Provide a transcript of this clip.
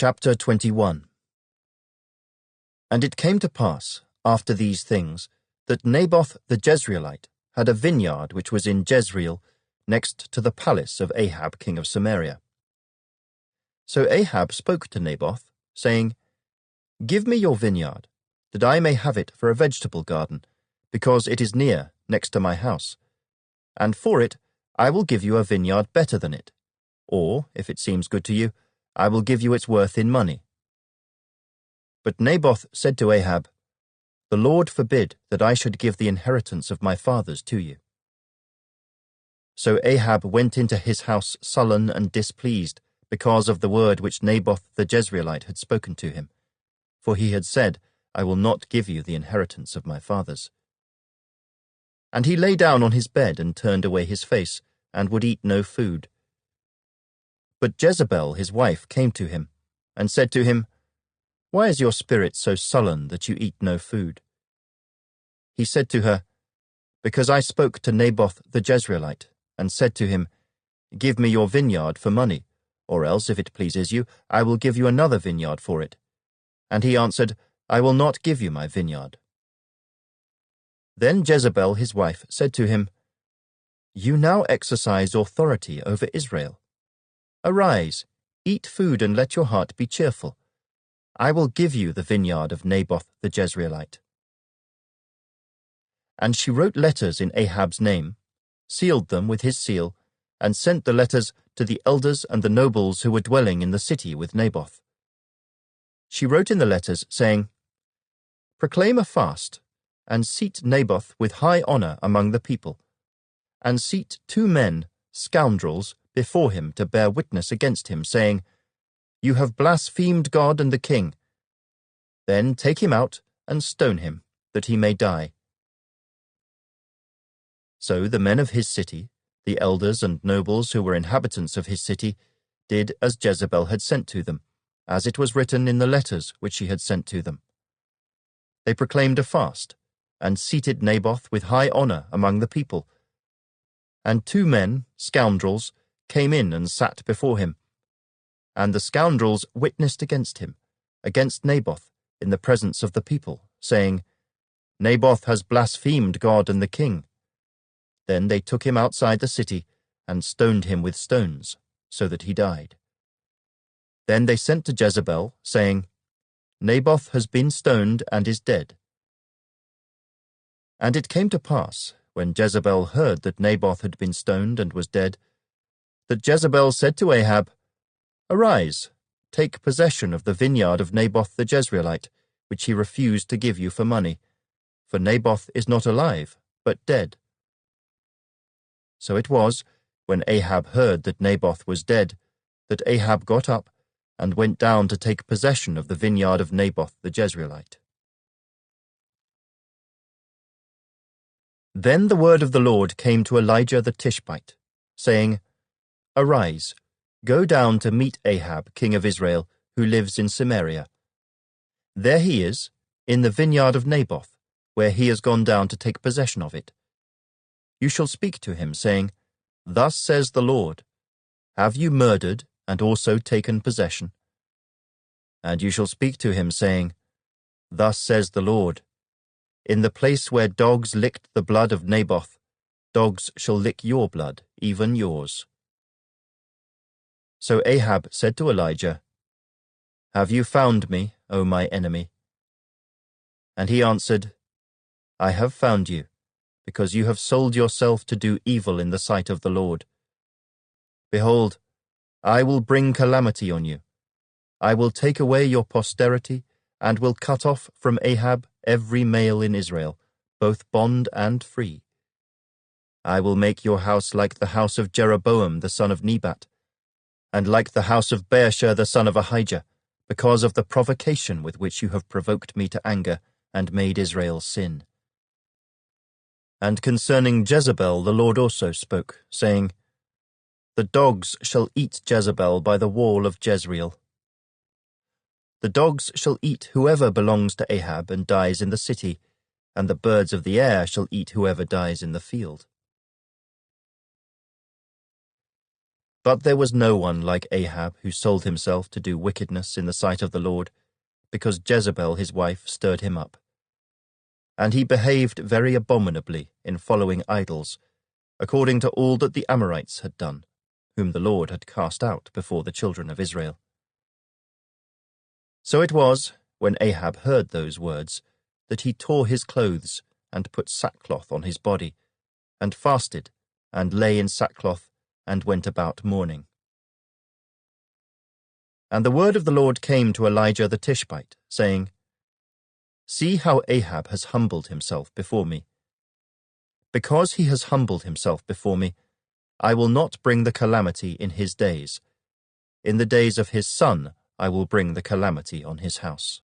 Chapter 21. And it came to pass, after these things, that Naboth the Jezreelite had a vineyard which was in Jezreel, next to the palace of Ahab king of Samaria. So Ahab spoke to Naboth, saying, Give me your vineyard, that I may have it for a vegetable garden, because it is near, next to my house. And for it I will give you a vineyard better than it, or, if it seems good to you, I will give you its worth in money. But Naboth said to Ahab, The Lord forbid that I should give the inheritance of my fathers to you. So Ahab went into his house sullen and displeased because of the word which Naboth the Jezreelite had spoken to him, for he had said, I will not give you the inheritance of my fathers. And he lay down on his bed and turned away his face, and would eat no food. But Jezebel his wife came to him, and said to him, Why is your spirit so sullen that you eat no food? He said to her, Because I spoke to Naboth the Jezreelite, and said to him, Give me your vineyard for money, or else, if it pleases you, I will give you another vineyard for it. And he answered, I will not give you my vineyard. Then Jezebel his wife said to him, You now exercise authority over Israel. Arise, eat food, and let your heart be cheerful. I will give you the vineyard of Naboth the Jezreelite. And she wrote letters in Ahab's name, sealed them with his seal, and sent the letters to the elders and the nobles who were dwelling in the city with Naboth. She wrote in the letters, saying, Proclaim a fast, and seat Naboth with high honor among the people, and seat 2 men, scoundrels, before him to bear witness against him, saying, You have blasphemed God and the king. Then take him out and stone him, that he may die. So the men of his city, the elders and nobles who were inhabitants of his city, did as Jezebel had sent to them, as it was written in the letters which she had sent to them. They proclaimed a fast, and seated Naboth with high honor among the people. And 2 men, scoundrels, came in and sat before him. And the scoundrels witnessed against him, against Naboth, in the presence of the people, saying, Naboth has blasphemed God and the king. Then they took him outside the city, and stoned him with stones, so that he died. Then they sent to Jezebel, saying, Naboth has been stoned and is dead. And it came to pass, when Jezebel heard that Naboth had been stoned and was dead, that Jezebel said to Ahab, Arise, take possession of the vineyard of Naboth the Jezreelite, which he refused to give you for money, for Naboth is not alive, but dead. So it was, when Ahab heard that Naboth was dead, that Ahab got up and went down to take possession of the vineyard of Naboth the Jezreelite. Then the word of the Lord came to Elijah the Tishbite, saying, Arise, go down to meet Ahab king of Israel, who lives in Samaria. There he is, in the vineyard of Naboth, where he has gone down to take possession of it. You shall speak to him, saying, Thus says the Lord, Have you murdered and also taken possession? And you shall speak to him, saying, Thus says the Lord, In the place where dogs licked the blood of Naboth, dogs shall lick your blood, even yours. So Ahab said to Elijah, Have you found me, O my enemy? And he answered, I have found you, because you have sold yourself to do evil in the sight of the Lord. Behold, I will bring calamity on you. I will take away your posterity, and will cut off from Ahab every male in Israel, both bond and free. I will make your house like the house of Jeroboam the son of Nebat, and like the house of Baasha the son of Ahijah, because of the provocation with which you have provoked me to anger, and made Israel sin. And concerning Jezebel the Lord also spoke, saying, The dogs shall eat Jezebel by the wall of Jezreel. The dogs shall eat whoever belongs to Ahab and dies in the city, and the birds of the air shall eat whoever dies in the field. But there was no one like Ahab who sold himself to do wickedness in the sight of the Lord, because Jezebel his wife stirred him up. And he behaved very abominably in following idols, according to all that the Amorites had done, whom the Lord had cast out before the children of Israel. So it was, when Ahab heard those words, that he tore his clothes and put sackcloth on his body, and fasted, and lay in sackcloth, and went about mourning. And the word of the Lord came to Elijah the Tishbite, saying, See how Ahab has humbled himself before me. Because he has humbled himself before me, I will not bring the calamity in his days. In the days of his son I will bring the calamity on his house.